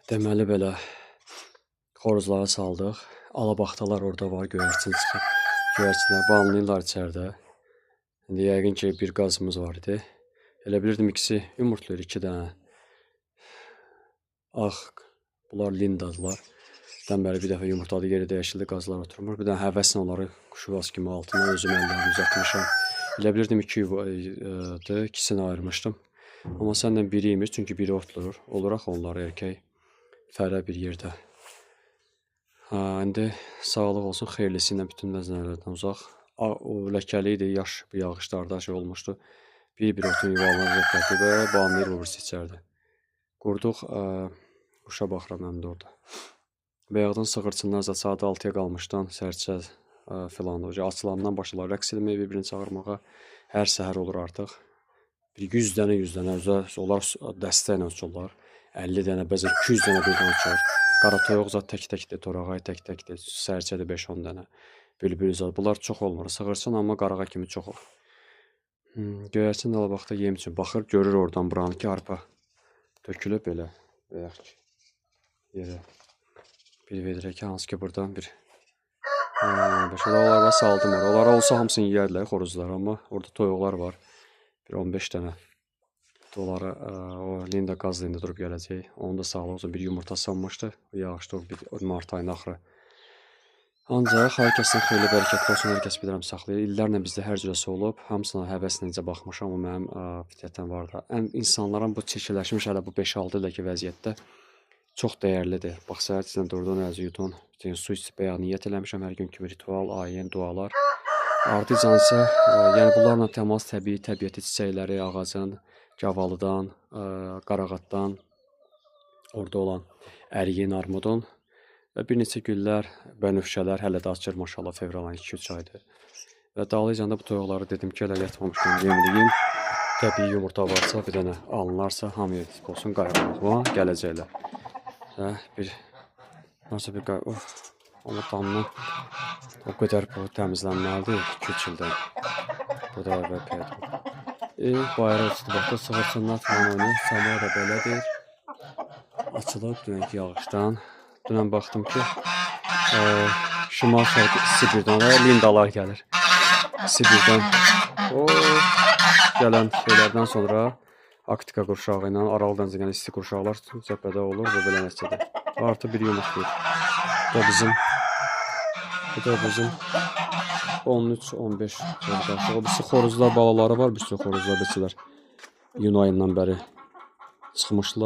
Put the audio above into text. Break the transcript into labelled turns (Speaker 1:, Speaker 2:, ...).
Speaker 1: Deməli belə xoruzları saldıq. Alabaxtalar orada var, göyərçin çıxıb. Göyərçinlər banlayırlar içəridə. İndi yəqin ki bir qazımız var idi. Elə bilirdim ikisi yumurtlayır, 2 dənə. Bunlar lindadılar. Bəri bir dəfə yumurtladı, yeri dəyişildi, qazlar oturmur. Bir dənə həvəslə onları quşuvaz kimi altından özüm əllərimi uzatmışam. Elə bilirdim 2 yuvadır, ikisini ayırmışdım. Amma səndən biri imiş, çünki biri otlur. Olaraq onları erkək fərə bir yerdə. İndi sağlıq olsun, xeyirlisi ilə bütün məzənələrdən uzaq. O ləkəli idi, yaş bir yağışlarda olmuşdu. Bir otun yuvalarına zəqqətli və banlayır vurursa içərdə. Qurduq, quşa baxıram həm də orada. Bayaqdan sığırçınlar saat 6-ya qalmışdan sərçə filan açılandan başlar rəqs etməyə, bir-birini çağırmağa. Hər səhər olur artıq. Bir 100 dənə onlar dəstə ilə uçurlar. 50 dənə, bəzən 200 dənə birdən uçur. Qara toyuq zat tək-təkdir, torağay tək-təkdir, sərçədir 5-10 dənə. Bülbül zat. Bunlar çox olmur. Sığırçın amma qarağa kimi çox olur. Göyərçin də alabaxta yem üçün baxır, görür oradan buranı ki, arpa tökülüb belə. Bayaq ki, yerə bir vedrə ki, hansı ki buradan bir onlara saldım. Onlara olsa hamısını yeyərlər xoruzlar, amma orada toyuqlar var. Bir 15 dənə. Onları o linda qaz linda durub gələcək. Onun da sağlığı olsun, bir yumurta sanmışdı. Yağışda bir mart ayının axırı. Ancaq hər kəsin xeyli bərəkətli olsun, hər kəs bilirəm saxlayır. İllərlə bizdə hər cürəsi olub. Hamısına həvəslə necə baxmışam, o mənim fitrətən var da. İnsanların bu çirkələşmiş hələ bu 5-6 ildəki vəziyyətdə çox dəyərlidir. Bax, səhər içində durduğun əzi yudun, su içib bəyan niyyət eləmişəm, hər gün kimi ritual, ayin, dualar. Ardıcan isə, yəni bunlarla təmas təbiəti, çiçəkləri, ağacın, gavalıdan, qarağatdan, orada olan əriyin, armudun və bir neçə güllər, bənövşələr hələ də açır, maşallah, fevral ayı 2-3 aydır. Və dağlayacanda bu toyuqları dedim ki, elə yatmamışdan yemliyim, təbii yumurta varsa, bir dənə alınarsa, hamıya olsun, qayıqlıqma gələcəklər. Və nasıl bir qayıq, amma damdan o qədər bu təmizlənməlidir, 2-3 ildən. Bu da və peydir. Bayrağı uçdu, baxda sığırçınlar falan oynayır, səma da belədir. Açılıb dünənki yağışdan. Dünən baxdım ki, Şimal-Şərqi Sibirdən lindalar gəlir. Sibirdən gələn şeylərdən sonra Arktika qurşağı ilə Aral dənizə gələn isti qurşaqlar cəbhədə olur və belə nəticədə. Artı bir yumurtlayır. Bu da bizim 13-15 qardaşı. O birisi xoruzlar balaları var, bir sürü xoruzlar beçilər. İyun ayından bəri çıxmışlar.